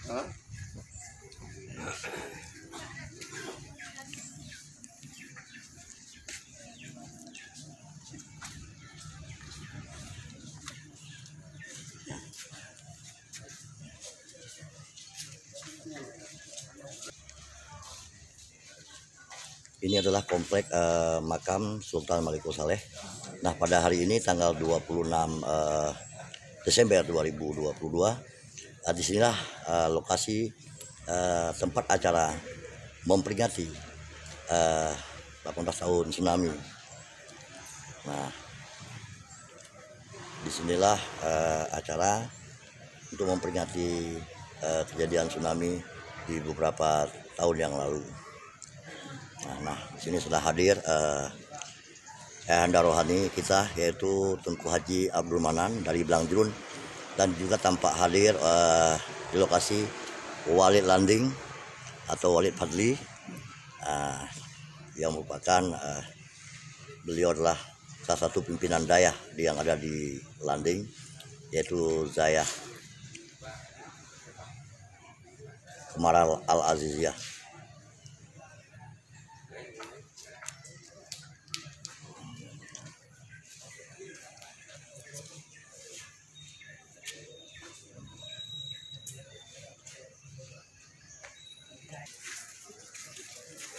Hah? Ini adalah komplek makam Sultan Maliko Saleh. Nah, pada hari ini tanggal 26 Desember 2022, disinilah lokasi tempat acara memperingati 18 tahun tsunami. Nah, disinilah acara untuk memperingati kejadian tsunami di beberapa tahun yang lalu. Nah, di sini sudah hadir Ayahanda Rohani kita, yaitu Tunku Haji Abdul Manan dari Belangjrun, dan juga tampak hadir di lokasi Walid Landing atau Walid Fadli, yang merupakan beliau adalah salah satu pimpinan dayah yang ada di Landing, yaitu Zayah Kemal Al-Aziziyah.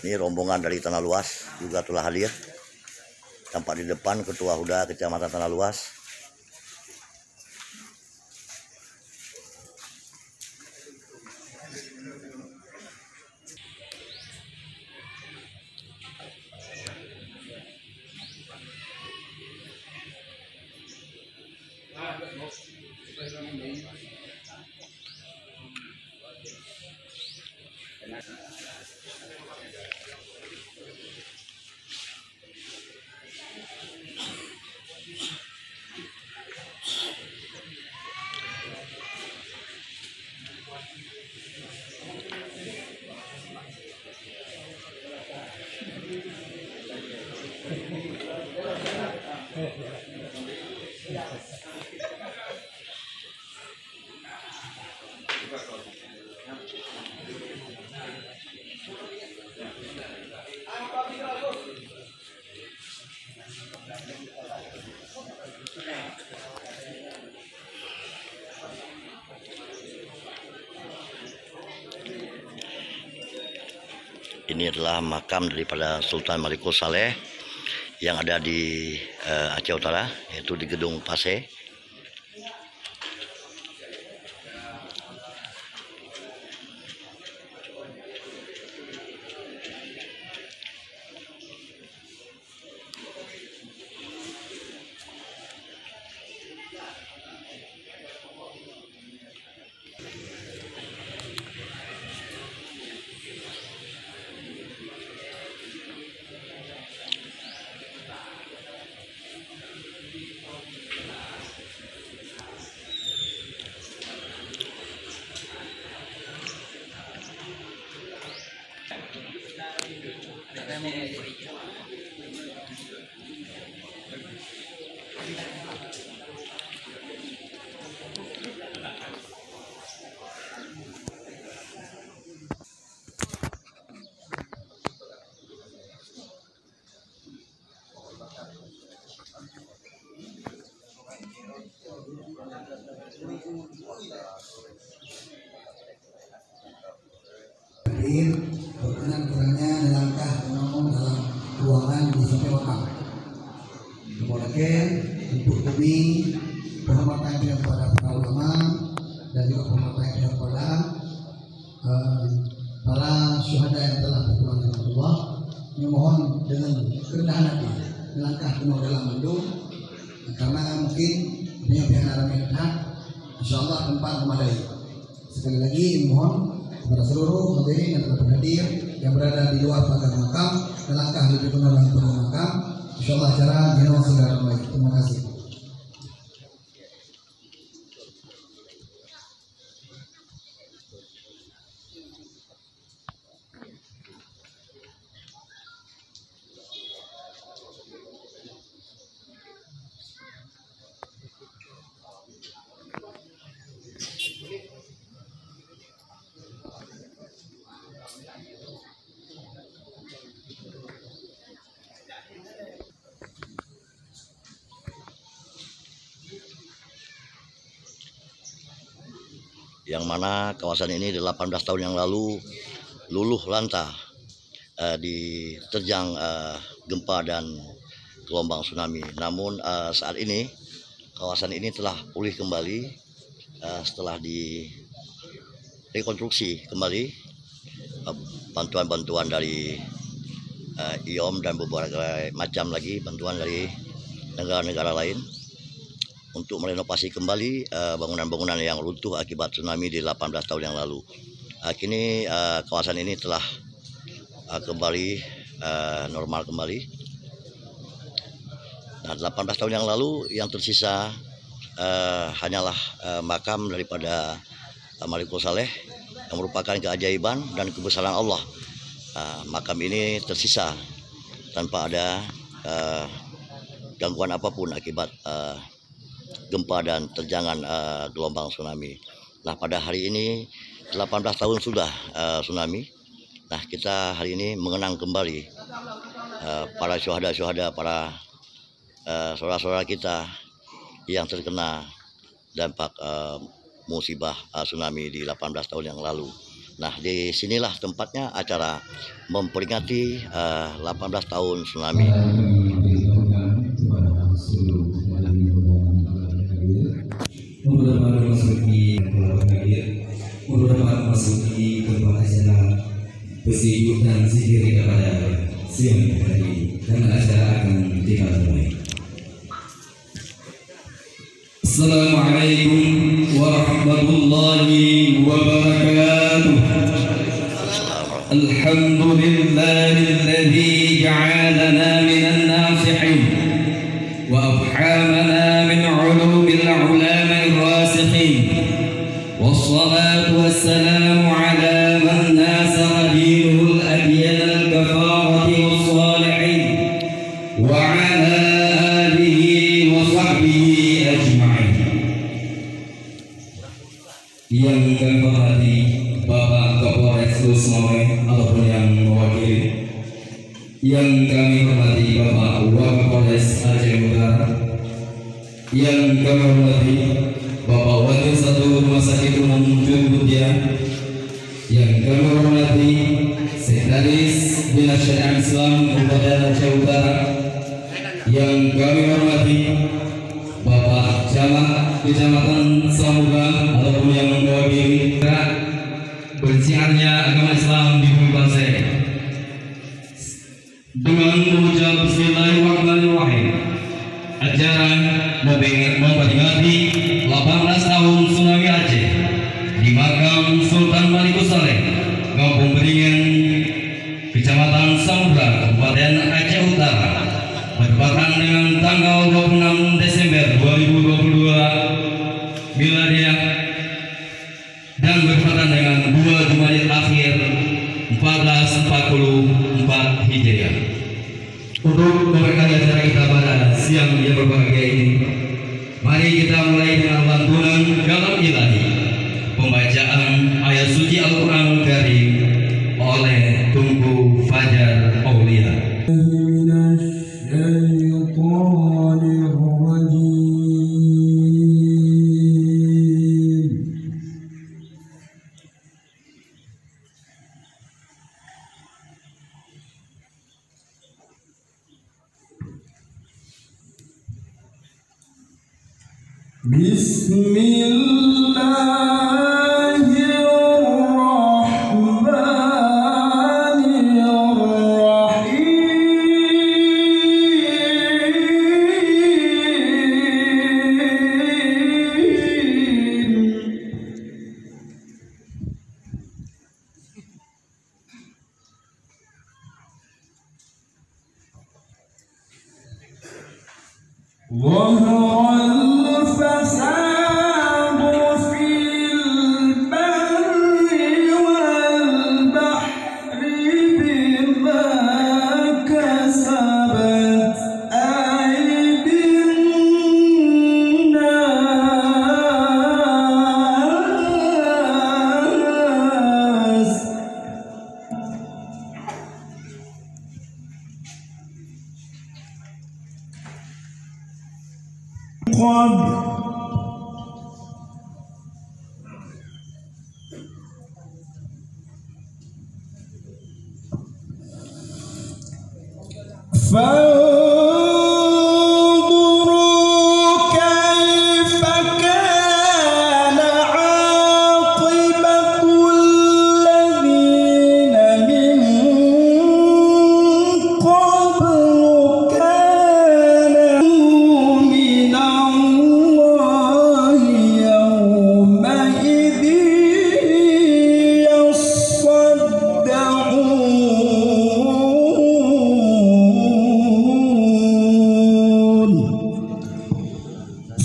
Ini rombongan dari Tanah Luas juga telah hadir. Tampak di depan Ketua Huda Kecamatan Tanah Luas. Ini adalah makam daripada Sultan Maliko Saleh yang ada di Aceh Utara, yaitu di Gedung Pase. Berkenan kiranya melangkah menongol dalam ruangan di samping makam. Kemudian untuk kami penghormatan yang kepada para ulama dan juga penghormatan yang kepada para syuhada yang telah berpulang dengan Allah. Memohon dengan kerendahan hati melangkah penuh dalam mendung, karena mungkin penyampaian arah minat, insyaallah tempat memadai. Sekali lagi mohon kepada seluruh hadirin yang telah berhadir yang berada di luar pagar makam melangkah lebih penuh dalam pagar makam. Insyaallah acara dilakukan secara baik. Terima kasih. yang mana kawasan ini 18 tahun yang lalu luluh lantah diterjang gempa dan gelombang tsunami. Namun saat ini kawasan ini telah pulih kembali setelah direkonstruksi kembali, bantuan-bantuan dari IOM dan beberapa macam lagi bantuan dari negara-negara lain untuk merenovasi kembali bangunan-bangunan yang runtuh akibat tsunami di 18 tahun yang lalu. Kini kawasan ini telah kembali normal kembali. Nah, 18 tahun yang lalu yang tersisa hanyalah makam daripada Malikul Saleh yang merupakan keajaiban dan kebesaran Allah. Makam ini tersisa tanpa ada gangguan apapun akibat gempa dan terjangan gelombang tsunami. Nah, pada hari ini 18 tahun sudah tsunami. Nah, kita hari ini mengenang kembali para syuhada-syuhada, para saudara-saudara kita yang terkena dampak musibah tsunami di 18 tahun yang lalu. Nah, di sinilah tempatnya acara memperingati 18 tahun tsunami. Memasuki tempat acara bersih dan zikir kepada siang hari dan acara akan dimulai. Assalamualaikum warahmatullahi wabarakatuh. Alhamdulillahilladzi ja'alana minan nasihin wa afhamana min ulumil ulama'ir rasikhin. Wassalatu wassalamu ala man nasara dinul adyan al-kafarati was-salihin wa ala alihi wa sahbihi ajma'in. Yang kami hormati Bapak Kapolres Lusmoe ataupun yang mewakili, yang kami hormati Bapak Wakapolres Aceh Utara, yang kami hormati Bapak Wakil Satu Rumah Sakit Umum Jumbutia, yang kami hormati Sekretaris Dinas Syariah Islam Kabupaten Aceh Utara, yang kami hormati Bapak Camat Kecamatan Samuga ataupun yang mewakili bersiarnya agama Islam di bumi bangsa, dengan mengucap Bismillahirrahmanirrahim, acara memperingati 18 tahun tsunami Aceh di makam Sultan Malikul Saleh, Kampung Beringin, Kecamatan Samudra, Kabupaten Aceh Utara, bertepatan dengan tanggal 26 Desember 2022 Miladiah dan bertepatan dengan 2 Jumadil Akhir 1444 Hijriah. Untuk memberkati acara kita pada siang yang berbahagia ini, mari kita mulai dengan lantunan kalam ilahi, pembacaan ayat suci Al-Quran Karim oleh Tunku Fajar Aulia.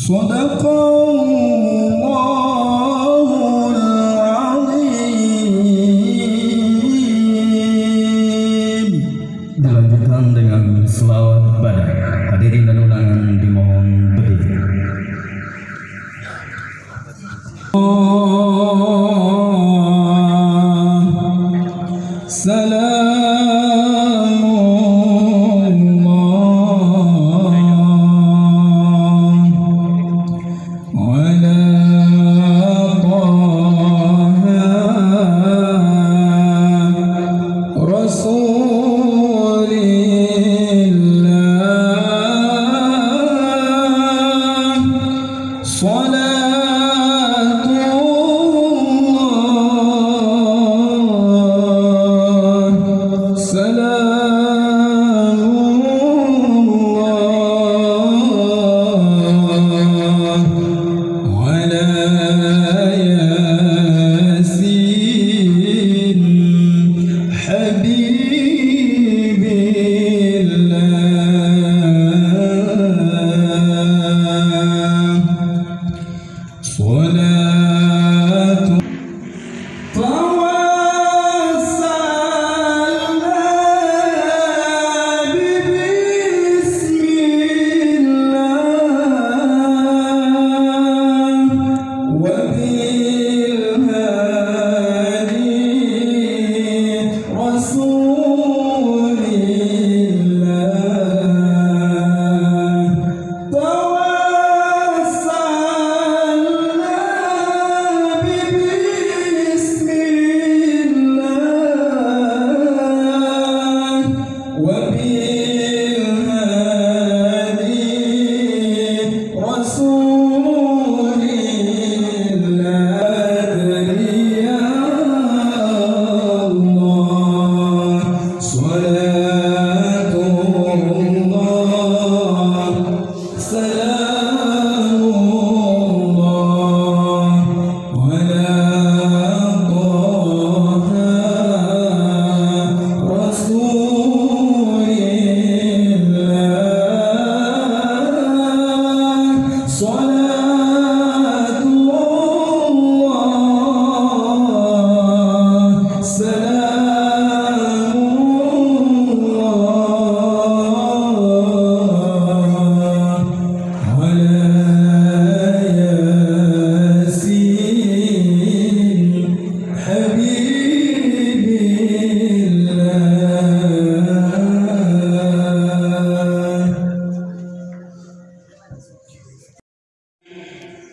Sadaqallahul azim. Dilanjutkan dengan selawat badai. Hadirin dan undangan dimohon berdiri.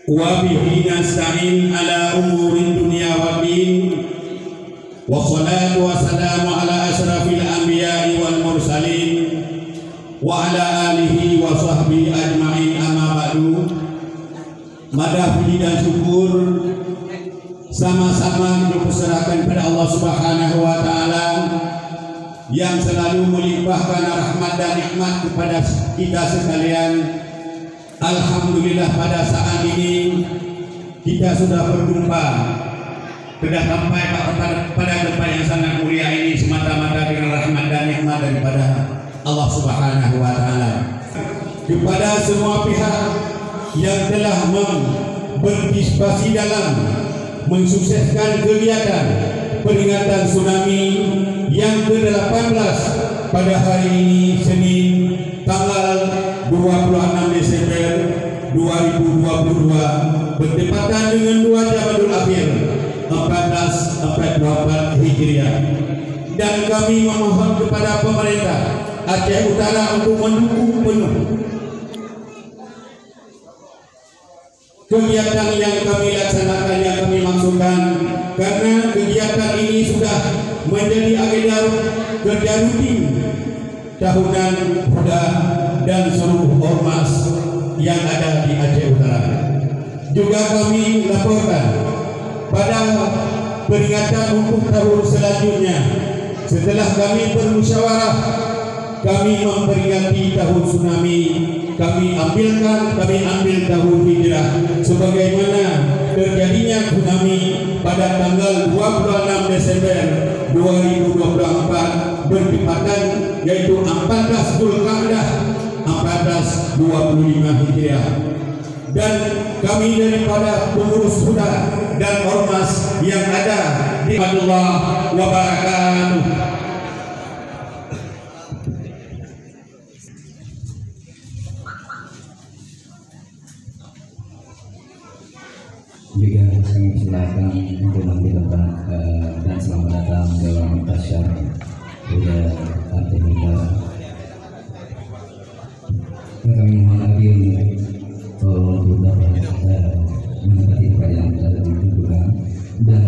Wa bihi nasta'in ala umuri dunya wa din. Wa salatu wa salamu ala asrafil anbiya'i wal mursalin wa ala alihi wa sahbihi ajma'in, amma ba'du. Madah puji dan syukur sama-sama kita perserahkan pada Allah Subhanahu wa taala yang selalu melimpahkan rahmat dan nikmat kepada kita sekalian. Alhamdulillah pada saat ini kita sudah berjumpa, sudah sampai pada tempat yang sangat mulia ini semata-mata dengan rahmat dan nikmat daripada Allah Subhanahu wa taala. Kepada semua pihak yang telah berpartisipasi dalam mensukseskan kegiatan peringatan tsunami yang ke-18 pada hari ini Senin tanggal 26 Desember 2022 bertepatan dengan 2 Jamadul Akhir 1444 Hijriah, dan kami memohon kepada pemerintah Aceh Utara untuk mendukung penuh kegiatan yang kami laksanakan, yang kami maksudkan, karena kegiatan ini sudah menjadi agenda kerja rutin tahunan Huda dan seluruh ormas yang ada di Aceh Utara. Juga kami laporkan pada peringatan untuk tahun selanjutnya, setelah kami bermusyawarah, kami memperingati tahun tsunami, kami ambil tahun hijrah sebagaimana terjadinya tsunami pada tanggal 26 Desember 2024 bertepatan yaitu 14 Zulkaadah 1425 Hijriah. dan kami daripada pengurus huda dan ormas yang ada di Allah wabarakatuh. Juga kami silakan untuk mengambil tempat dan selamat datang dalam tasyar Huda Partai Gerindra. Kami mohon lagi untuk dapat menempati tempat yang telah ditentukan dan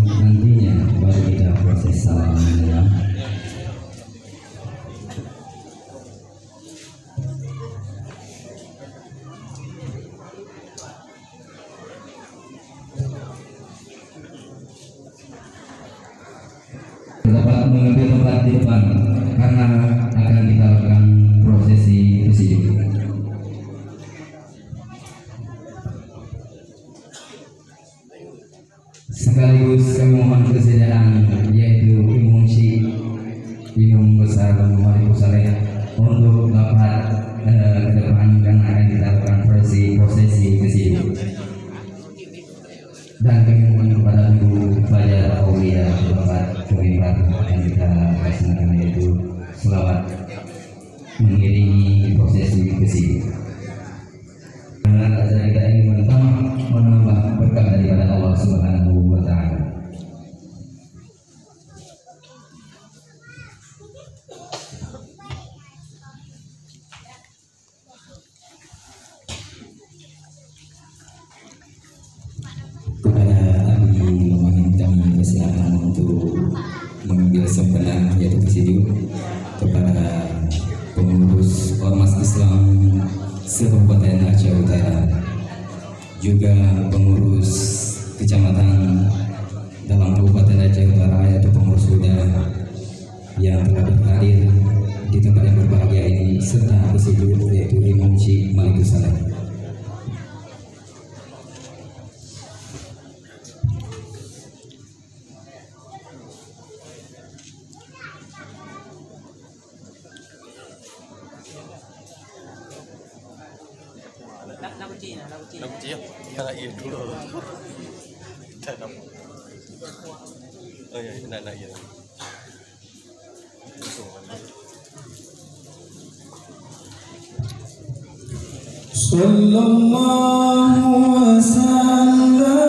nantinya baru kita proses salam menjelang. Dapat mengambil tempat di depan karena akan kita lakukan prosesi presidium. Sekaligus kami mohon kesediaan yaitu Imam Besar Muhammad Saleh untuk dapat ke depan dan akan kita lakukan prosesi presidium. Dan kami mohon kepada Ibu Fajar Aulia Bapak Kemenpar akan kita laksanakan yaitu selawat mengiringi prosesi presidium. Dengan acara kita ini menambah berkah daripada Allah Subhanahu wa Ta'ala. Kepada ahli memohon kami persilakan untuk mengambil sempena yaitu presidium. Kepada pengurus ormas Islam se-Kabupaten Aceh Utara, juga pengurus kecamatan dalam Kabupaten Aceh Utara yaitu pengurus huda yang telah berhadir di tempat yang berbahagia ini, serta presidium yaitu Imam Syekh Malik Saleh. Sallallahu wasallam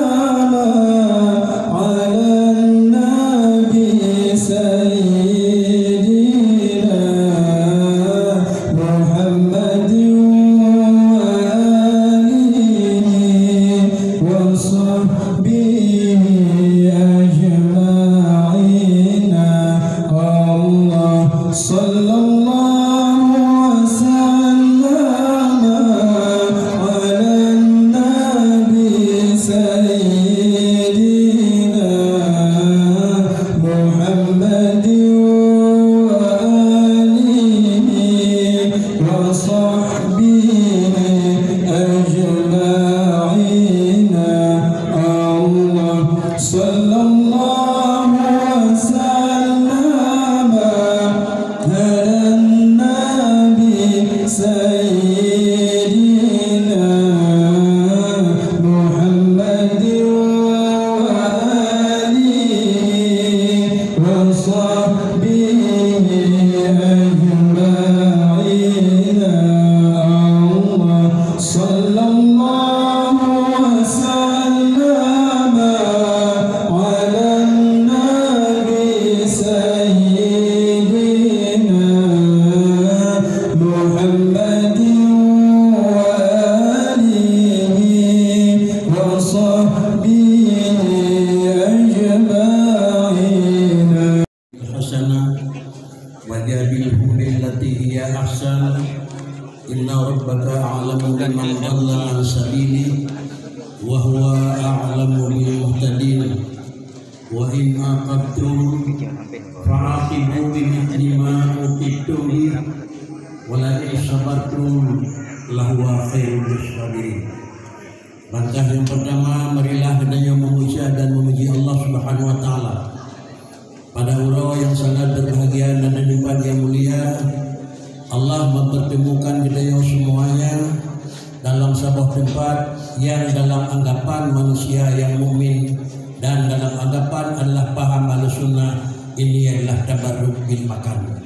ala nabi sayyidina Muhammadin wa alihi wa sahbihi ajma'in. Allah sallallahu wajadilhum billati hiya ahsan inna rabbaka a'lamu biman dhalla an sabili wa huwa a'lamu bil muhtadin wa in aqabtum fa'aqibu bimithli ma uqibtum wa la in sabartum lahuwa khairul lisabirin. Langkah yang pertama, marilah hendaknya memuji dan memuji Allah Subhanahu wa taala. Pada urau yang sangat berbahagia dan tempat yang mulia, Allah mempertemukan kita semuanya dalam sebuah tempat yang dalam anggapan manusia yang mukmin dan dalam anggapan adalah paham Ahlussunnah ini adalah tabarruk bil makan.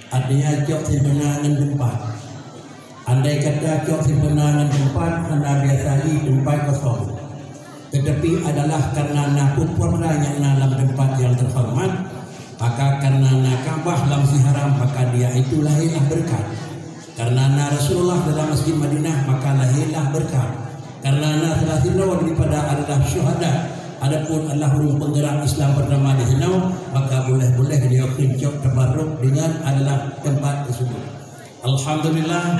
Artinya jok simpenangan tempat. Andai kata jok simpenangan tempat anda biasai tempat kosong. Tetapi adalah karena puranya dalam tempat yang terhormat, maka karena Ka'bah lamsi haram, maka dia itu lahirlah berkat. Karena Rasulullah dalam Masjid Madinah, maka lahirlah berkat. Karena telah dilawan daripada adalah syuhada, adapun adalah huruf penggerak Islam bernama di sana, maka boleh-boleh dia kincok tabarruk dengan adalah tempat tersebut. Alhamdulillah,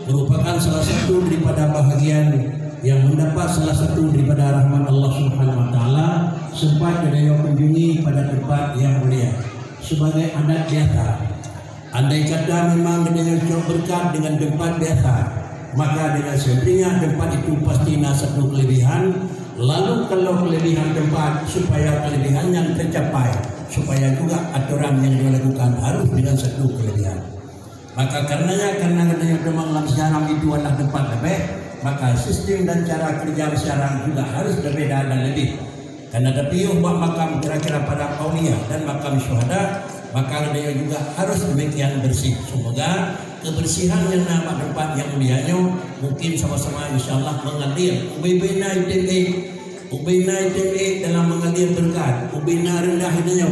merupakan salah satu daripada bahagian yang mendapat salah satu daripada rahmat Allah Subhanahu wa taala sempat dia kunjungi pada tempat yang mulia sebagai adat biasa. Andai kata memang dia cocok berkat dengan tempat biasa, maka dengan sendirinya tempat itu pasti ada satu kelebihan. Lalu kalau kelebihan tempat supaya kelebihannya tercapai, supaya juga aturan yang dilakukan harus dengan satu kelebihan. Maka karena memang dalam sejarah itu adalah tempat lebih, maka sistem dan cara kerja sekarang juga harus berbeda dan lebih. Karena tapi umat makam kira-kira pada Aulia dan makam syuhada, maka dia juga harus demikian bersih. Semoga kebersihan yang nama tempat yang mulianya mungkin sama-sama insyaAllah mengalir ubina ITE dalam mengalir berkat, ubina rendah hidupnya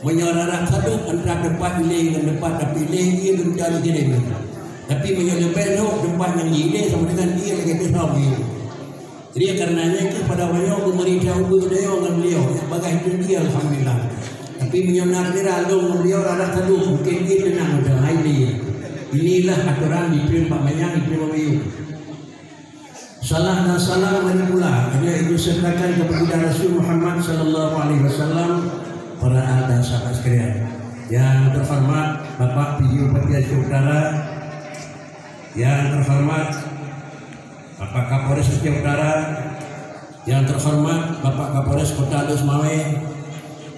menyorarak satu antara tempat ini dan tempat tapi ini ia mencari gini. Tapi menyebabkan tempat yang ini sama dengan dia lagi terhormat. Jadi karenanya kepada beliau pemerintah budaya dengan beliau sebagai itu dia alhamdulillah. Tapi menyonar dira dong beliau ada satu mungkin dia tenang dah ini. Inilah aturan diterima banyak diterima beliau. Salah dan salam bagi pula dia itu sertakan kepada Rasul Muhammad sallallahu alaihi wasallam, para ahli dan sahabat sekalian. Yang terhormat Bapak Video Pati Aceh Utara, yang terhormat Bapak Kapolres Aceh Utara, yang terhormat Bapak Kapolres Kota Losmawe,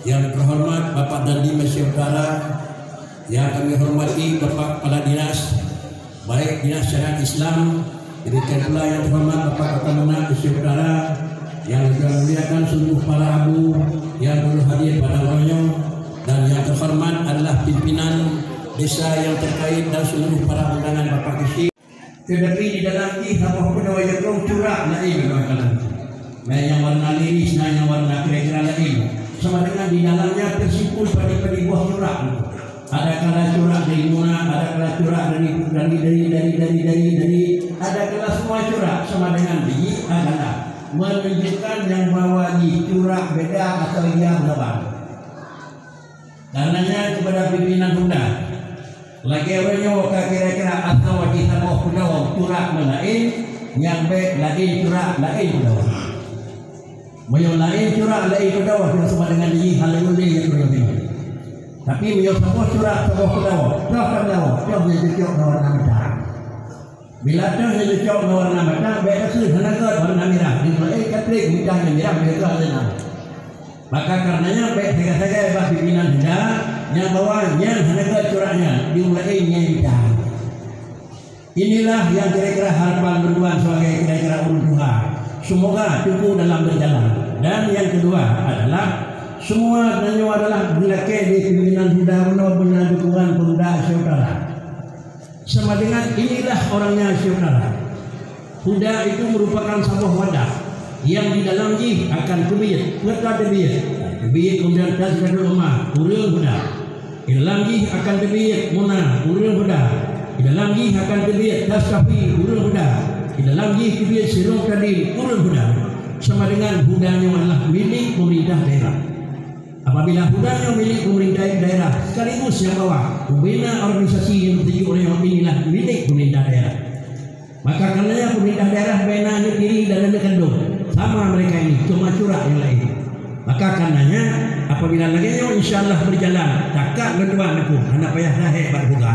yang terhormat Bapak Dandim Aceh Utara, yang kami hormati Bapak Kepala Dinas, baik Dinas Syariat Islam, demikian pula yang terhormat Bapak Kota Menak Aceh Utara, yang juga memuliakan seluruh para abu yang perlu hadir pada waktunya, dan yang terhormat adalah pimpinan desa yang terkait dan seluruh para undangan Bapak Kisi. Tetapi di dalam ini apa pun yang curah lain bagaimana? Yang warna liris, yang warna kira-kira lain. Sama dengan di dalamnya tersimpul pada buah curah. Ada kala curah dari mana, ada kala curah dari, ada kala semua curah. Sama dengan biji adalah menunjukkan yang bahwa di curah beda atau yang berbeda. Karenanya kepada pimpinan bunda. Lagi awalnya kira-kira atau kita mau pulau curah lain, yang baik lain curah lain pulau. Mau lain curah lain pulau tidak sama dengan ini hal yang lain yang tapi mau semua curah semua pulau, jauh jadi jauh warna merah. Bila jadi jauh warna merah, beda sih tenaga warna merah. Di mana katrik mudah merah beda warna. Maka karenanya baik saya Pak pimpinan bunda yang bawahnya tenaga curahnya dimulainya bidang. Inilah yang kira-kira harapan berdua sebagai kira-kira urut-urut. Semoga tunggu dalam berjalan. Dan yang kedua adalah semua nanyo adalah bila di pimpinan bunda benar dukungan bunda saudara. Sama dengan inilah orangnya saudara. Bunda itu merupakan sebuah wadah yang di dalamnya akan kebiyat, kebiyat kemudian tasbih rumah, urang bunda. Di dalamnya akan kebiyat muna, urang bunda. Di dalamnya akan kebiyat tasbih, urang bunda. Di dalamnya kebiyat sirong tadi, urang bunda. Sama dengan budanya adalah milik pemerintah daerah. Apabila budanya milik pemerintah daerah, sekaligus yang bawah membina organisasi yang ditunjuk oleh inilah milik pemerintah daerah. Maka karenanya pemerintah daerah bina diri dan kandung. Sama mereka ini cuma curah yang lain. Maka karenanya apabila laginya insyaallah berjalan takak kedua aku hana payah dahe berbuka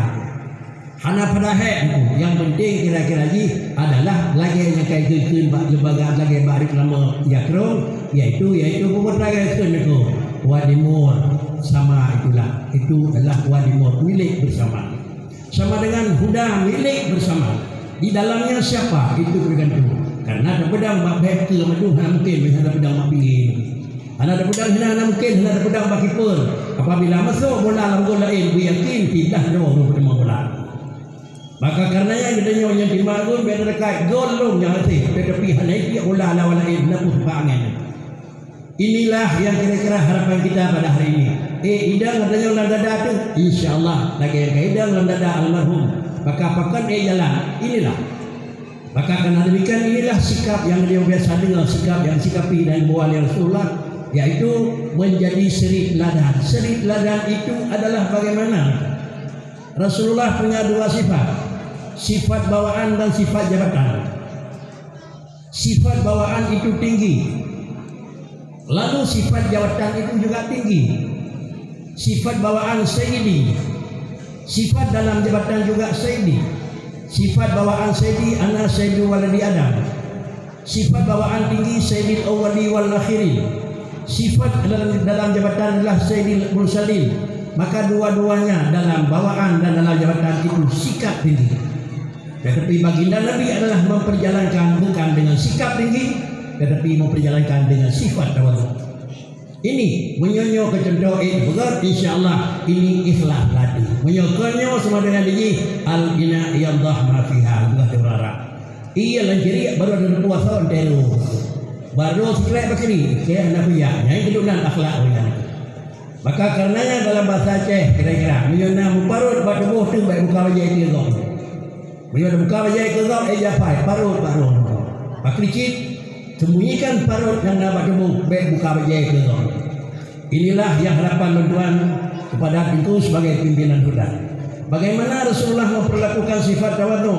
hana padahe aku yang penting kira-kira lagi adalah lagi yang kayak gitu lembaga lagi barik lama yakro yaitu pemerintah itu wadimur sama itulah itu adalah wadimur milik bersama sama dengan huda milik bersama. Di dalamnya siapa? Itu bergantung. Karena ada pedang bak baik ke madu mungkin ada pedang bak pilih. Ada pedang hina mungkin ada pedang bak kiper. Apabila masuk bola dalam gol lain, yakin tidak ada orang bola. Maka karenanya kita yang timah gol biar dekat gol long yang hati tetapi hanya dia bola lawan lain nak pangan. Inilah yang kira-kira harapan kita pada hari ini. Idang adanya ulang dada tu, insya-Allah lagi idang ulang dada almarhum. Maka apakan jalan inilah. Maka karena demikian inilah sikap yang dia biasa dengar, sikap yang sikapi dan buah Rasulullah, yaitu menjadi suri teladan. Suri teladan itu adalah bagaimana Rasulullah punya dua sifat, sifat bawaan dan sifat jabatan. Sifat bawaan itu tinggi, lalu sifat jabatan itu juga tinggi. Sifat bawaan sayyidi, sifat dalam jabatan juga sayyidi. Sifat bawaan sayyidi ana sayyidu waladi Adam. Sifat bawaan tinggi sayyidil awwali wal akhirin. Sifat dalam jabatan adalah sayyidil mursalin. Maka dua-duanya dalam bawaan dan dalam jabatan itu sikap tinggi. Tetapi baginda Nabi adalah memperjalankan bukan dengan sikap tinggi, tetapi memperjalankan dengan sifat tawadhu. Ini menyonyo ke contoh itu betul, insyaallah ini ikhlas tadi. Menyokonyo sama dengan ini al-ina yallah ma fiha al-ghurara. Iya lanjiri baru ada puasa entero. Baru sekali begini, saya nak punya. Yang kedudukan akhlak orang. Maka karenanya dalam bahasa Aceh kira-kira menyona muparut batu buh tu baik buka wajah dia kau. Menyona buka wajah ke kau pai parut. Pak licit sembunyikan parut yang nak batu buh baik buka wajah ke kau. Inilah yang harapan tuan kepada kita sebagai pimpinan huda. Bagaimana Rasulullah memperlakukan sifat tawadhu?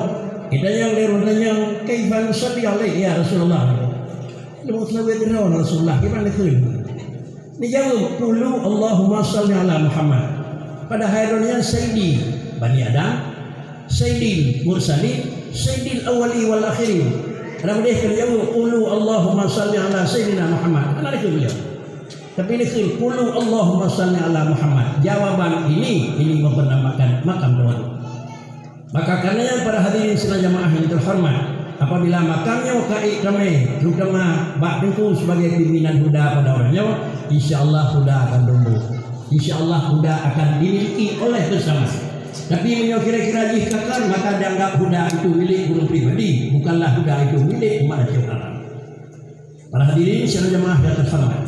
Kita yang lerunanya kaifan salli alaihi ya Rasulullah. Lu selawat Rasulullah gimana kun? Dijawab dulu Allahumma salli ala Muhammad. Pada hadirnya Sayyidi Bani Adam, Sayyidil Mursalin, Sayyidil Awwali wal Akhirin. Ada boleh kerjawab dulu Allahumma salli ala Sayyidina Muhammad. Ana itu beliau. Tapi ini qulu Allahumma salli ala Muhammad. Jawaban ini mempernampakan makam tawadhu. Maka karenanya para hadirin sekalian jamaah yang terhormat, apabila makamnya kai ramai, terutama bak itu sebagai pimpinan huda pada orangnya, insyaallah huda akan tumbuh. Insyaallah huda akan dimiliki oleh bersama. Tapi kira-kira jikakan maka dianggap huda itu milik guru pribadi, bukanlah huda itu milik umat Islam. Para hadirin sekalian jamaah yang terhormat.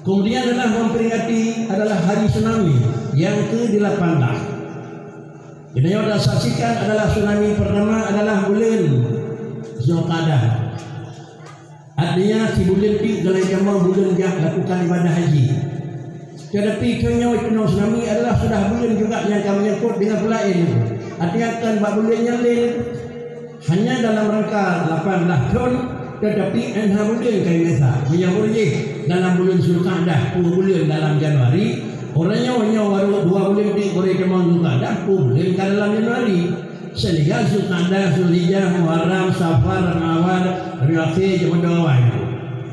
Kemudian memperingati adalah hari tsunami yang ke-18. Kita yang sudah saksikan adalah tsunami pertama adalah bulan Zulqa'dah. Artinya si bulan itu dalam jamaah bulan yang lakukan ibadah haji. Tetapi kenyo itu tsunami adalah sudah bulan juga yang kami menyangkut dengan lain. Artinya kan bulan yang lain hanya dalam rangka 18 tahun. Tetapi enha bulan kami mesa menyambut dalam bulan Zulqa'dah 10 bulan dalam Januari. Orangnya baru 2 bulan di boleh jemaah Zulqa'dah 10 bulan dalam Januari. Sehingga Zulqa'dah, Zulhijjah, Muharram, Safar, Ramadan, Rabiul Awal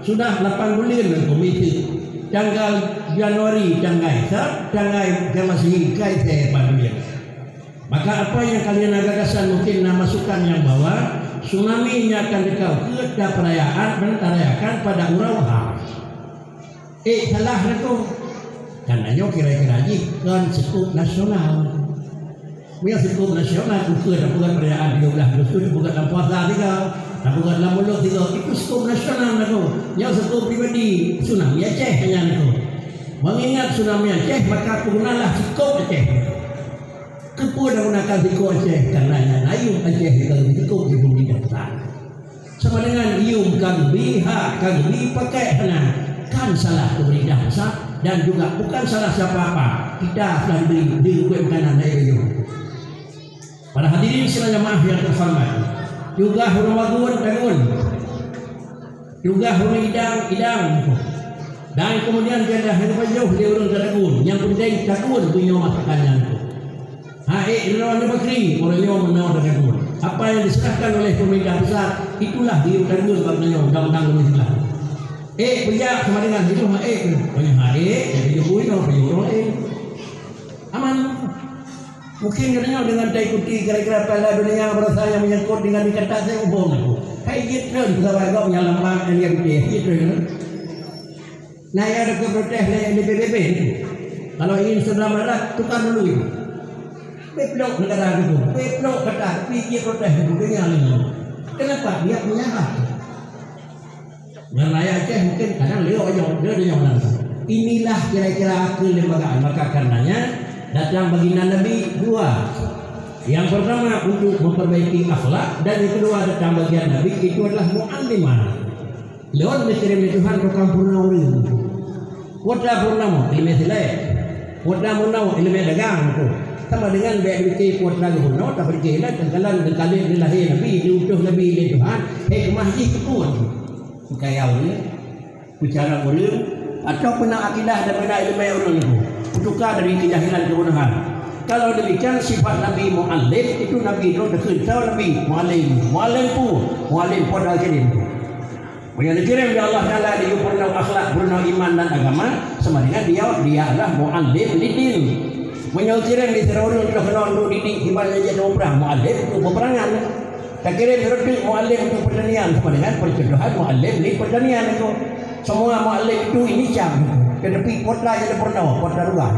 sudah 8 bulan komite. Tanggal Januari tanggal masih kait pada. Maka apa yang kalian gagasan mungkin masukkan yang bawah tsunami nya akan dekau ke perayaan mentarayakan pada Urawah. Salah itu karena kira-kira kan skup nasional. Punya skup nasional ukur bukan perayaan 13 Agustus bukan dalam puasa tiga, bukan dalam mulut tiga. Itu skup nasional itu. Yang skup pribadi tsunami Aceh hanya itu. Mengingat tsunami Aceh maka gunalah skup Aceh. Kepo dah gunakan tiko Aceh karena ayum Aceh kalau tiko ibu tidak besar. Sama dengan ium kang biha kang pakai kan salah pemerintah besar dan juga bukan salah siapa-apa. Kita telah diberi kanan dari ium. Para hadirin sekalian jemaah yang terhormat, juga huruf tangun, juga huruf idang. Dan kemudian dia dah jauh dia urung tangun. Yang penting tangun punya masakannya itu. Lawan Bakri orangnya menawar dengan apa yang diserahkan oleh pemerintah besar itulah diutarkan bagaimana undang-undang Islam. Punya sama dengan itu punya jadi jokowi no punya orang aman. Mungkin katanya dengan saya ikuti kira-kira pada dunia berasa yang menyangkut dengan dikata saya hubung aku. Kayak gitu kalau agak menyelamat dan yang gitu. Nah ya ada protes yang di PBB. Kalau ingin selamat tukar dulu itu. Peplok negara itu, peplok kata, pikir protes itu dengan ini. Kenapa dia punya hak? Yang layak Aceh mungkin kadang dia yang nanti. Inilah kira-kira kelembagaan. Maka karenanya datang baginda Nabi dua. Yang pertama untuk memperbaiki akhlak dan yang kedua datang bagian Nabi itu adalah mu'allimah. Lewat mengirim Tuhan ke kampung Nauri. Wata purnama ilmu silai. Wata purnama ilmu dagang itu. Sama dengan BMT kuat lagi purnama tak berjalan dan kalian dilahir Nabi diutus Nabi oleh Tuhan. Hikmah itu pun. Kaya ini bicara murid atau pernah akidah dan pernah ilmu orang itu tukar dari kejahilan kebodohan. Kalau demikian sifat Nabi Mu'allim itu Nabi itu terkenal Nabi Mu'allim pun dah kirim. Yang dikirim oleh Allah Taala dia pernah akhlak, pernah iman dan agama sama dengan dia adalah Mu'allim lidin. Yang kirim di terorong terkenal untuk didik ibadah jadi umrah Mu'allim untuk peperangan. Tak kirim terus Mu'allim untuk pertanian sama dengan percontohan Mu'allim di pertanian itu. Semua mu'allim itu ini jam tetapi potla jadi pernah potla luar.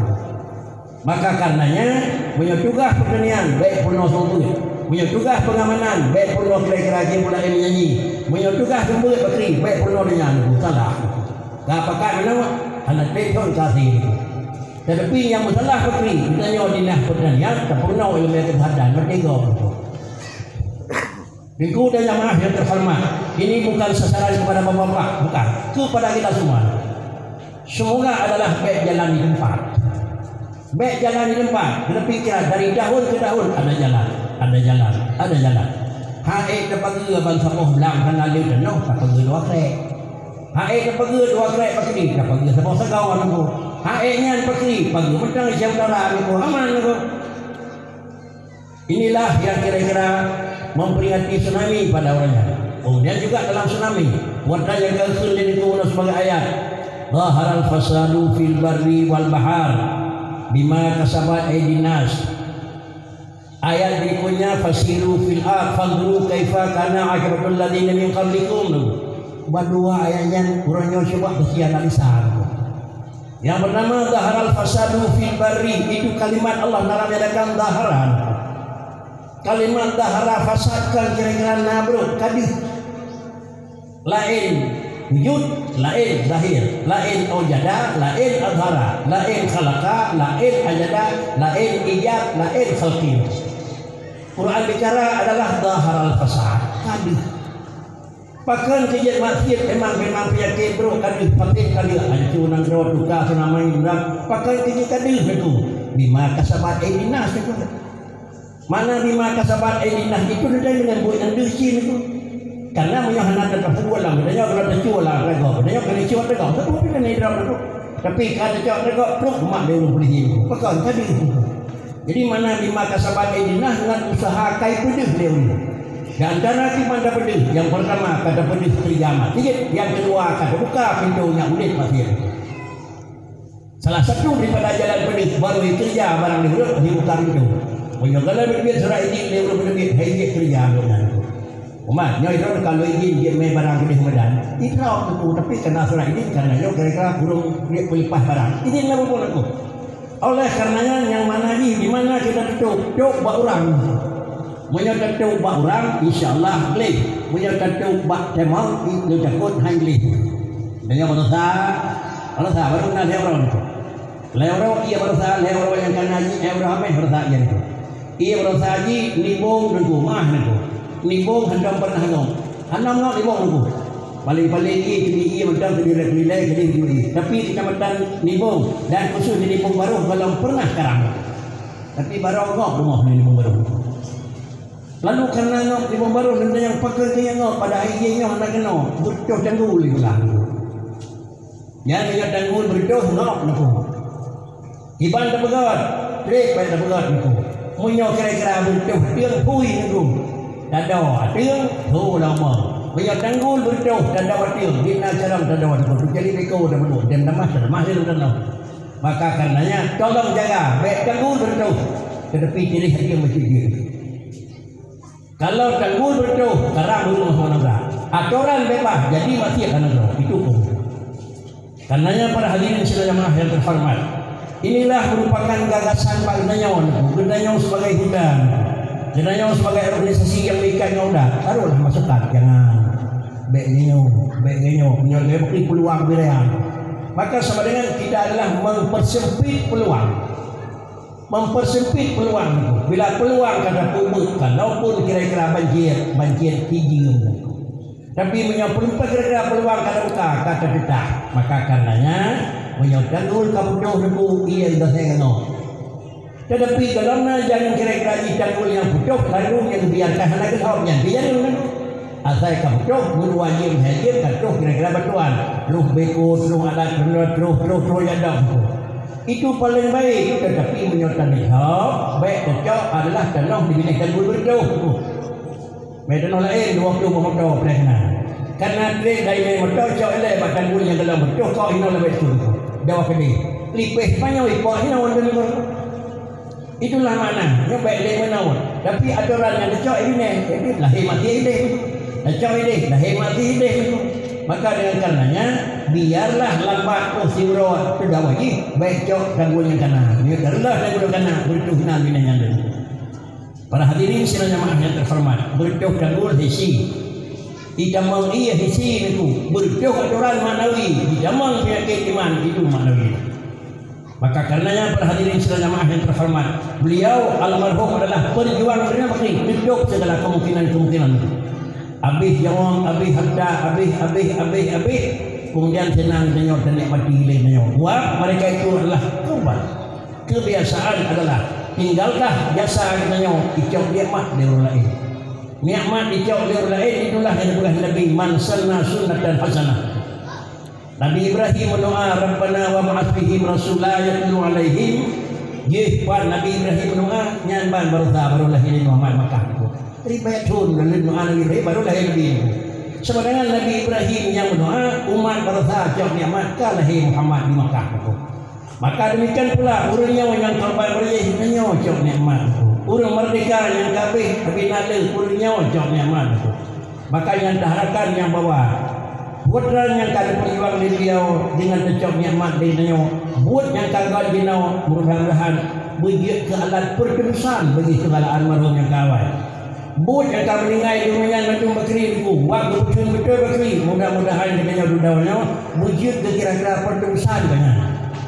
Maka karenanya punya tugas pertanian baik pernah sambut, punya tugas pengamanan baik pernah kira-kira dia mulai menyanyi, punya tugas sambut bakri baik pernah menyanyi. Salah tak pakai nama anak beton kasih. Tetapi yang masalah bakri ditanya dinah pertanian tak pernah ilmu kebadan bertiga. Bingku dan jamaah yang terhormat, ini bukan sasaran kepada bapak-bapak, bukan, kepada kita semua. Semoga adalah baik jalan di tempat. Baik jalan di tempat, tetapi kira dari tahun ke tahun ada jalan. Hai terpagi bangsa moh belang kana liu dan noh terpagi dua krek. Hai terpagi dua krek pagi ni terpagi sebab segawan aku. Hai nya pagi mentang siang utara aku aman aku. Inilah yang kira-kira memperingati tsunami pada orangnya. Kemudian juga dalam tsunami, warna yang kekal dan itu sebagai ayat. Zaharal fasadu fil barri wal bahar bima kasabat aydin nas. Ayat berikutnya fasiru fil ard fanduru kaifa kana aqibatul ladzina min qablikum. Berdua ayatnya orangnya coba bersianalisar. Yang pertama zaharal fasadu fil barri itu kalimat Allah dalam menyatakan zaharan. Kalimat dahara fasadkan kira-kira nabruk kadih lain wujud, lain zahir, lain awjada, lain adhara, lain khalaqa, lain ajada, lain ijab, lain khalqi. Quran bicara adalah daharal fasad kadih. Pakan kejadian maksiat memang penyakit bro kadih pakai kadih hancur nang ro duka senamai budak pakai kejadian kadih itu bima kasabat dinas itu. Mana bima kasabat aydinah itu dia dengan buat yang disi itu. Karena punya anak tetap pulang, dia kalau terjual lah mereka, dia kalau ciut mereka, tapi bukan ni drama tu. Tapi kalau ciut mereka, terus mak dia belum boleh hidup. Pakai tadi. Jadi mana bima kasabat aydinah dengan usaha kai pedih dia ni. Di antara mana pedih? Yang pertama kata pedih terjamat. Yang kedua kata buka pintunya ulit pasir. Salah satu daripada jalan pedih baru kerja barang dibuka pintu. Menyogala berbeda surah ini dia belum berbeda hingga kerja dengan umat. Nyai itu kalau ingin dia main barang kedih medan, itu tapi kena surah ini karena dia kira-kira kurang dia pelipah barang. Ini nggak boleh aku. Oleh karenanya yang mana ni, di mana kita tutup bak orang, menyatup bak orang, insyaallah boleh. Menyatup bak temang itu takut hangli. Dengan berusaha baru nak dia orang itu. Lewat ia berusaha lewat yang kena haji, lewat apa berusaha yang itu. Ia berusaha haji nibung dan rumah itu. Nibung hendak pernah hanam nak nibung itu. Paling-paling ia mentang kediri-kediri kediri. Tapi kecamatan nibung dan khusus di nibung baru kalau pernah sekarang. Tapi baru ngok rumah di nibung baru. Lalu karena ngok nibung baru nanti yang pakai dia ngok pada airnya hendak kena butuh tanggul ulang. Yang dengan tanggul berdoh ngok nak. Iban tak pegat, trek pada pegat itu. Munyo kira-kira berdoh tiang pui itu. Dada tiang tu lama. Banyak tanggul berdoh dada tiang. Dina jarang dada itu. Jadi beko dah berdoh. Dan damas itu dah. Maka karenanya tolong jaga baik tanggul berdoh. Tetapi pilih dia masjid dia. Kalau tanggul berdoh, karang belum masuk negara. Aturan bebas, jadi mati akan negara. Itu pun. Karenanya para hadirin jamaah yang terhormat, inilah merupakan gagasan Pak Gendayon. Gendayon sebagai hutan, Gendayon sebagai organisasi yang berikan udah, taruhlah masukan, jangan begenyo, memberi peluang wilayah. Maka sama dengan kita adalah mempersempit peluang itu. Bila peluang kada pubut, kalaupun kira-kira banjir hijau. Tapi menyapa kira-kira peluang kada buka, kata kita. Maka karenanya menyatakan dulu kabudoh itu ia dah tengok. Tetapi dalamnya jangan kira-kira ikan dulu yang butuh lalu yang biarkan lagi tahunnya biarkan. Asal kabudoh berwajib hadir katuh kira-kira bantuan. Terus beko, terus alat, terus yang dah. Itu paling baik. Tetapi menyatakan hijau baik cocok adalah tanah dibinakan berdoh. Medan lain waktu memotor pernah. Karena trek dari motor jauh elok bahkan yang dalam motor kau ini lebih tu. Jawab kedai. Lipeh banyak ipok ini orang dulu. Itulah mana. Yang baik le menawan. Tapi aturan yang cocok ini lahir mati ini. Cocok ini lahir mati ini. Maka dengan karenanya biarlah lambat siwro sudah wajib baik cok tanggul yang kanan. Dia darlah tanggul kanan bertuhanan binanya dulu. Para hadirin jamaah yang terhormat, berdoa tanggul hisi. Idamang iya hisi itu berdoa aturan manawi, idamang penyakit iman itu manawi. Maka karenanya para hadirin jamaah yang terhormat, beliau almarhum adalah perjuang bernama berdoa segala kemungkinan. Abih jawang, abih harta, abih. Kemudian senang tengok dan nikmati hilangnya. Wah, mereka itu adalah korban. Kebiasaan adalah tinggalkah jasa katanya icau nikmat dari orang lain. Nikmat icau dari orang lain itulah yang dibuat Nabi man sanna sunnatan hasanah. Nabi Ibrahim berdoa Rabbana wa ba'ath fihim rasulan yatlu alaihim. Jihpan Nabi Ibrahim berdoa nyanban baru lahir Muhammad Makkah. Ribayat hun dan doa Nabi Ibrahim baru lahir Nabi. Sama dengan Nabi Ibrahim yang berdoa umat barulah jauh nikmat lahir Muhammad di Makkah. Maka demikian pula urangnya yang korban berjaya jauh nikmat. Urang merdeka yang kabeh tapi nada urangnya jauh nikmat. Maka yang daharakan yang bawa putra yang kada perjuang di beliau dengan jauh nikmat dinyo. Buat yang kagak dinau mudah-mudahan bagi ke alat perterusan bagi segala almarhum yang kawal. Buat yang kau meninggal dunia macam bakri itu, waktu betul bakri. Mudah-mudahan dengan dudaunya wujud kira-kira perterusan banyak.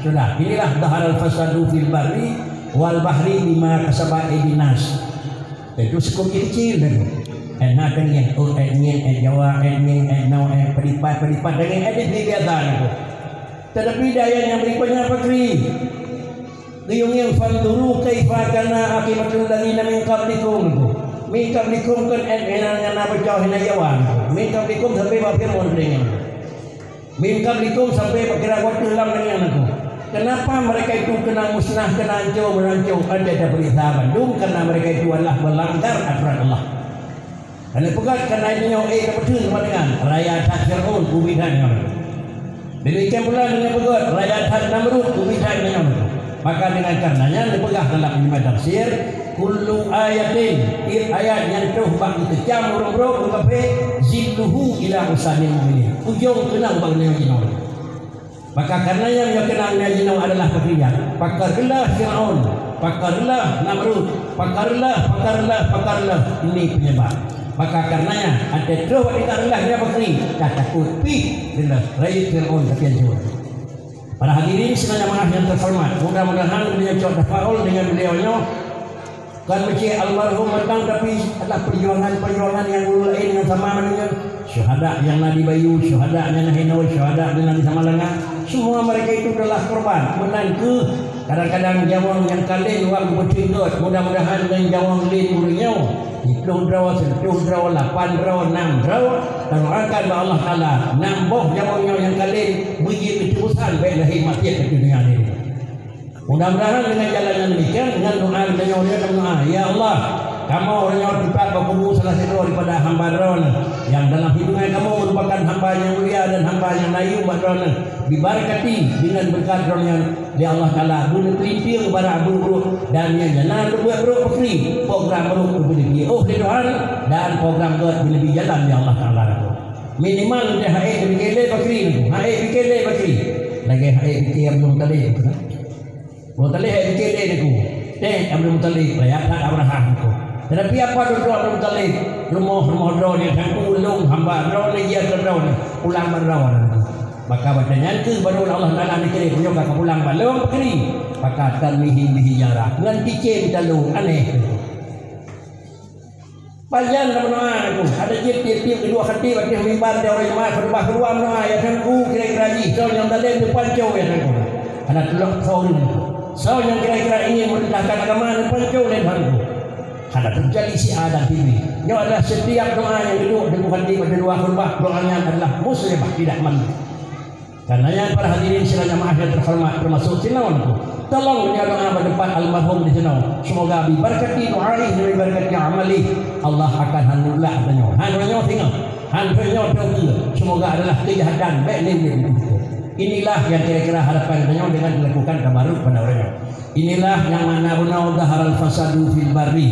Sudah, inilah dahar al-fasadu fil barri wal bahri bima kasabat dinas. Itu cukup kecil dah. Enak dengan Jawa, peripat dengan edit biasa itu. Tetapi daya yang berikutnya bakri. Yang fanduru kaifa kana akibatul ladina min qablikum. Min qablikum kan enaknya nak berjauh dengan Jawa. Min qablikum sampai bapir mondeng. Min qablikum sampai berkira waktu dalam dengan aku. Kenapa mereka itu kena musnah, kena hancur, ada perhisaban? Karena mereka itu adalah melanggar aturan Allah. Karena pegat karena ini kebetulan sama dengan rakyat Fir'aun kubidan yang demikian pula dengan pegat rakyat Namrud kubidan yang maka dengan karenanya dipegah dalam ilmu tafsir kullu ayatin ayat yang terbang dikecam urung-urung kafe zilluhu ila usanin mu'minin ujung kenang bangnya jinau. Maka karenanya yang kenangnya jinau adalah pekerjaan pakarlah Fir'aun, pakarlah Namrud, pakarlah ini penyebab. Maka karenanya ada dua ikarlah dia bakri kata kupi dengan rakyat Fir'aun tapi jauh. Para hadirin jamaah yang terhormat, mudah-mudahan beliau coba faul dengan beliaunya kan macam almarhum matang tapi adalah perjuangan yang lain yang sama dengan syuhada yang Nadi Bayu, syuhada yang Hino, syuhada yang Nadi Samalanga. Semua mereka itu adalah korban. Menantu kadang-kadang jawang yang kalian waktu bertingkat, mudah-mudahan dengan jawang lain murinya 10 draw, 8 draw, 6 draw. Doakan Allah Taala nambah jawangnya yang kalian beri keterusan baik lahir mati ke dunia ini. Mudah-mudahan dengan jalan yang demikian dengan doa ya Allah kamu orang tempat berkubu salah satu daripada hamba drone yang dalam hidupnya kamu merupakan hamba yang mulia dan hamba yang layu drone dibarakati dengan berkat drone yang di Allah Taala guna pelintir kepada abu dan yang jangan buat berukri program berukri di Tuhan dan program buat lebih jalan di Allah Taala minimal dia hai dikele bakri hai dikele bakri lagi hai dikele belum tali belum tali hai dikele aku belum tali ya tak Abraham aku tetapi apa doa belum tali rumah doa yang aku ulung hamba doa ni dia doa ulang doa maka bacanya ke baru Allah Taala dikele punya ke pulang balong bakri maka tanmihi bihi jarah dengan dikele dalu aneh Panjang nama aku ada tiap kedua khatib ada mimbar dia orang jemaah kedua nama ya kanku kira-kira ni so yang dalam depan jauh ya kanku ada tulak so yang kira-kira ingin merendahkan agama depan jauh dan kanku ada terjadi si Adam ini dia adalah setiap doa yang duduk di khatib ada dua khutbah doanya adalah muslimah tidak mandi karenanya para hadirin sekalian jemaah yang terhormat termasuk sinawanku tolong doa berdepan almarhum di sana semoga diberkati doai dan diberkati amali Allah akan hanullah tanya hanulnya tengok hanulnya tengok semoga adalah kejahatan baik ni inilah yang kira-kira harapan tanya dengan dilakukan tabaruk pada orangnya inilah yang mana benar zaharal fasadu fil barri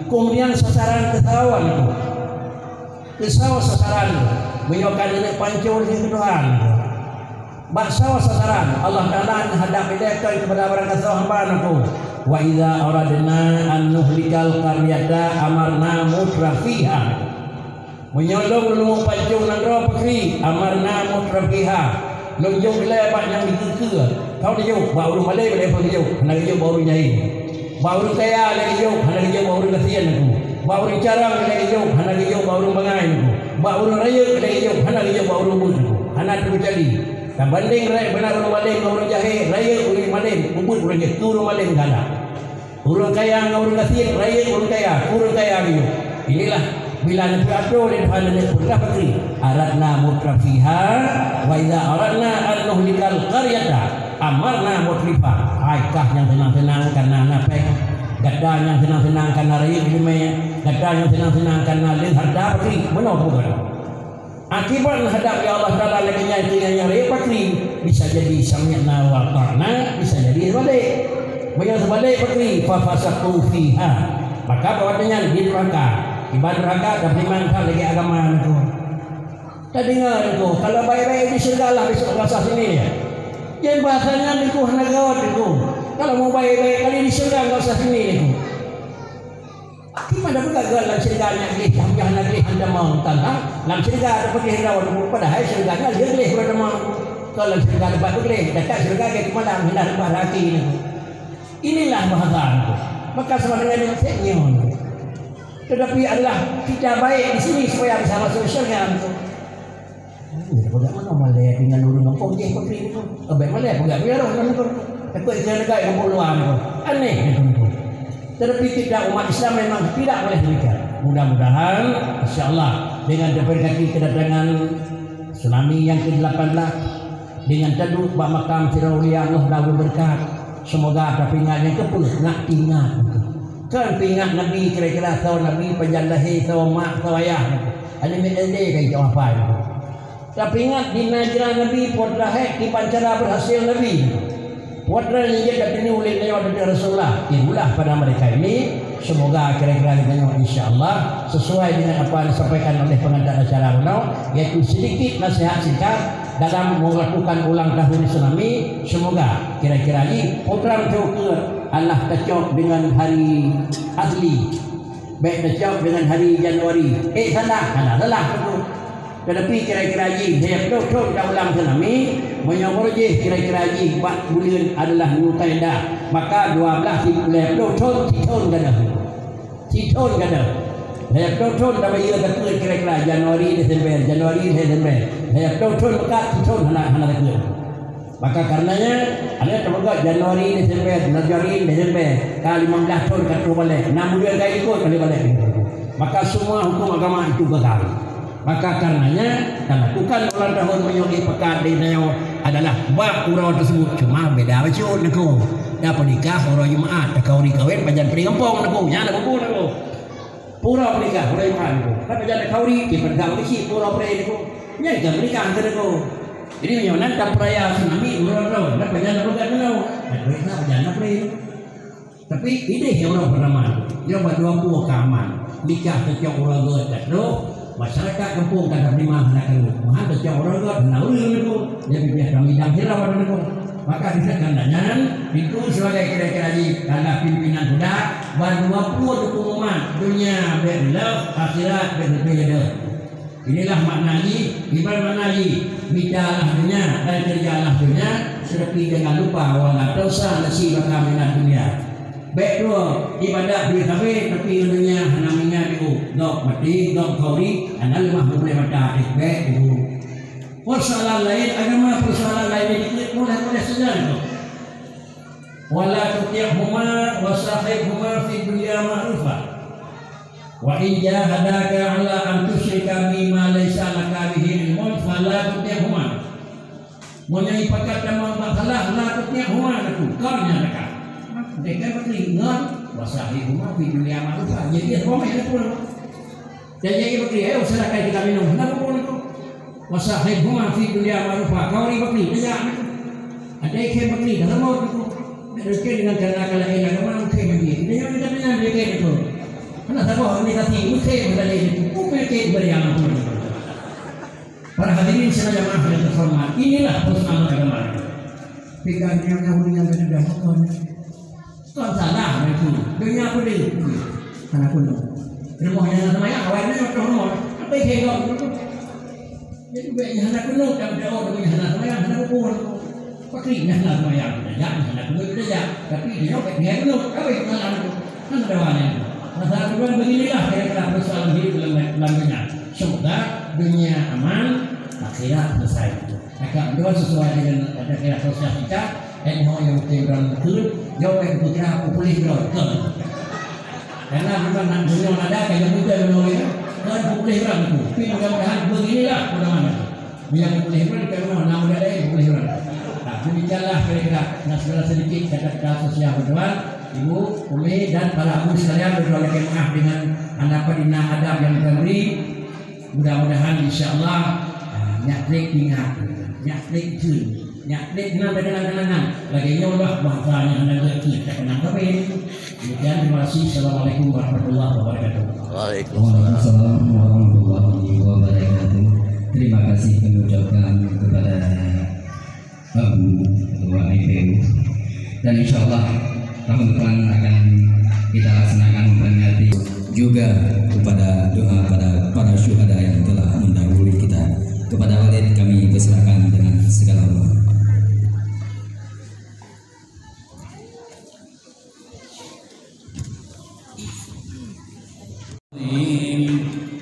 kemudian sasaran ketawan itu kesawa sasaran menyokan ini pancur di Tuhan Baksawa sasaran Allah Ta'ala hadap hidayah kepada barang kasau hamba aku wa idza aradna an nuhlikal qaryata amarna mutrafiha menyolong lumung pancung nang ro pekri amarna mutrafiha lonjong lebat yang dikeke kau dia jauh baru malai boleh pergi jauh nak jauh baru nyai baru kaya lagi jauh nak jauh baru kasihan aku baru carang lagi jauh nak jauh baru bangai aku baru raya lagi jauh nak jauh baru bud anak terjadi dan banding raya benar urang maling urang jahe raya urang maling ubud urang jahe urang maling gala urang kaya urang kasihan raya urang kaya gitu inilah bila nanti atur di depan dan putera putri aradna mutrafiha wa idza aradna an nuhlikal qaryata amarna mutrifa aikah yang senang-senang karena napek gadah yang senang-senang karena raya ilmiah gadah yang senang-senang karena lin harta putri benar bukan akibat menghadap ya Allah Ta'ala lagi yang repatri bisa jadi sami'na wa ta'na bisa jadi sebalik banyak sebalik patri fafasaqu fiha maka bahwanya di neraka ibadah neraka dan dimangkal lagi agama itu tak dengar itu kalau baik-baik di syurga lah besok bahasa sini ya yang bahasanya itu hanagawat itu kalau mau baik-baik kali di syurga enggak usah sini itu gimana pun gagal dalam syurganya lih yang lagi anda mau tentang dalam syurga ada pergi hendawan padahal syurganya dia lih pada mau kalau syurga dapat boleh dekat syurga ke malam hendak dapat hati inilah bahasa itu maka sama dengan yang senyum tetapi adalah tidak baik di sini supaya bisa masuk syurga itu bagaimana malai dengan urang kampung je putri itu baik malai enggak biar orang itu takut syurga kampung luar itu aneh itu tetapi tidak umat Islam memang tidak boleh demikian. Mudah-mudahan insyaallah dengan diberkati kedatangan tsunami yang ke-18 dengan taduk bak makam Firaulia Allah dah berkat semoga ada pingatnya ke pun nak ingat kan pingat Nabi kira-kira tahu Nabi penjalahi tahu mak tahu ayah ada medali kai apa itu tapi ingat di Najran Nabi putra di pancara berhasil Nabi putra yang dia dapat oleh Nabi Rasulullah itulah pada mereka ini semoga kira-kira kita insyaallah sesuai dengan apa yang disampaikan oleh pengantar acara beliau yaitu sedikit nasihat singkat dalam melakukan ulang tahun tsunami semoga kira-kira ini program itu Allah cocok dengan hari asli baik cocok dengan hari Januari salah tetapi kira-kira ini dia betul-betul dah ulang tsunami menyokor je kira-kira ini 4 bulan adalah Nutaida maka 12 betul-betul Titon gada saya betul-betul dah bayar kata kira-kira Januari Desember saya betul-betul maka Titon anak-anak itu maka karenanya ada terbuka Januari Desember kali 15 tahun kata balik 6 bulan kali ikut kali balik maka semua hukum agama itu gagal maka karenanya lakukan ulang tahun menyukai pekat di Neo adalah bab urau tersebut cuma beda macam aku dapat nikah orang Jumaat kau dikawin panjang peri kampung aku nyala aku pura menikah mulai makan kan berjalan kauri di pergang di pura pura itu nya jam menikah terus jadi menyonan tak peraya tsunami urang-urang nak berjalan bukan tahu mereka berjalan pura tapi ini yang orang pertama yang berdua puluh kaman nikah sejak orang terus masyarakat kampung tak ada lima anak itu mahal sejak orang tahu itu jadi biar kami dah hilang itu maka disegandanya itu sebagai kira-kira di tanda pimpinan budak dan 20 pengumuman dunia berlove akhirat berbeda. Inilah maknanya ibarat maknanya bidalah dunia dan kerjalah dunia seperti jangan lupa wala dosa nasib kami dunia. Baik dua ibadah di kafe tapi dunia namanya itu dok mati dok kauri anda lemah boleh mata baik itu. Persoalan lain agama persoalan lain itu boleh saja itu. Wala tuti'huma wa sahibhuma fi dunya ma'rufa. Wa in jahadaka 'ala an tusyrika bima laysa laka bihi ilmun fala tuti'huma. Menyai pakat sama masalah la tuti'huma aku karnya dekat. Mereka beringat wa sahibhuma fi dunya ma'rufa. Jadi apa yang pun. Jadi beri silakan kita minum. Kenapa pun itu? Wasahibhuma fi dunya ma'rufa kauri bakri dia ada yang bakri dalam mau itu mereka dengan cara lain agama mungkin begini dia tidak punya mereka itu karena tahu ini tadi mungkin berada itu mungkin beriang para hadirin sekalian yang terhormat inilah persoalan agama pikiran yang kamunya beda pokoknya kan salah itu dunia apa dia anak kuno rumahnya namanya awalnya macam rumah apa yang jadi banyak anak kuno dan jauh dengan anak mayang anak kubur pakainya anak mayang anak kubur saja tapi dia pakai kuno apa yang anak kan ada warnanya masalah kedua beginilah kira-kira persoalan hidup dalamnya semoga dunia aman akhirat selesai maka dua sesuai dengan ada kira sosial kita dan mau yang timbang betul jauh yang putra populih bro karena memang dunia ada kayak muda menolong dan boleh orang itu. Tapi mudah-mudahan beginilah mudah-mudahan. Biar boleh orang kalau nama dia ada boleh orang. Nah, demikianlah kira-kira segala sedikit kata-kata sosial berdoa. Ibu, Umi dan para abu sekalian berdoa maaf dengan anak-anak adab yang diberi. Mudah-mudahan insyaallah nyatrik ingat, nyatrik jun, nyatrik kenang. Lagi Allah bahasanya anda kita kenang kami. Demikian terima kasih. Assalamualaikum warahmatullahi wabarakatuh. Waalaikumsalam warahmatullahi wabarakatuh. Terima kasih kami ucapkan kepada Abu Ketua IPU dan insyaallah tahun depan akan kita laksanakan memperingati juga kepada doa pada para syuhada yang telah mendahului kita. Kepada walid kami persilakan dengan segala hormat.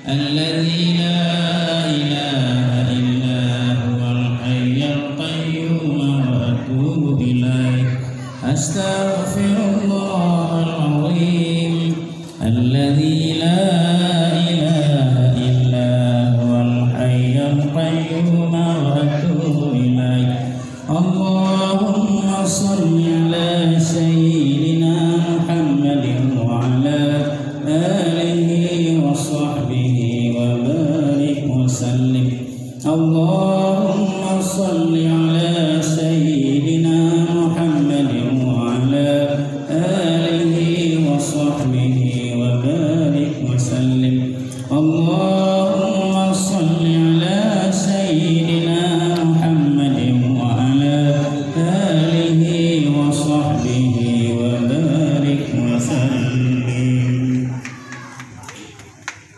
الذي لا إله إلا هو الحي القيوم وأتوب إليه أستغفر الله العظيم الذي لا إله إلا هو الحي القيوم وأتوب إليه اللهم صل على سيدنا محمد وعلى آله وصحبه وبارك وسلم اللهم صل على سيدنا محمد وعلى آله وصحبه وبارك وسلم اللهم صل على سيدنا محمد وعلى آله وصحبه وبارك وسلم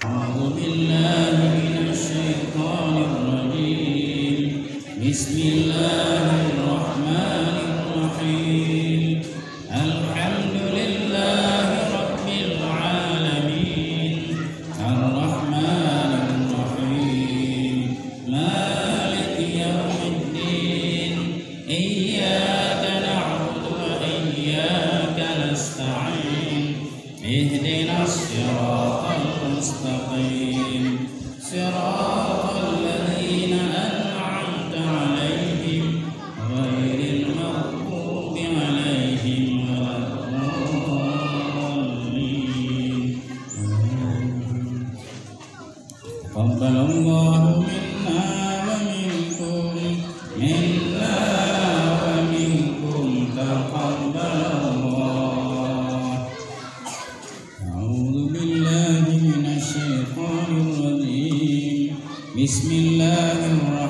أعوذ بالله من الشيطان الرجيم بسم الله الرحمن الرحيم الحمد لله رب العالمين الرحمن الرحيم مالك يوم الدين إياك نعبد وإياك نستعين اهدنا الصراط المستقيم صراط الذين أنعمت عليهم غير المغضوب عليهم ولا الضالين تقبل الله منا ومنكم تقبل الله. أعوذ بالله من الشيطان الرجيم. بسم الله الرحمن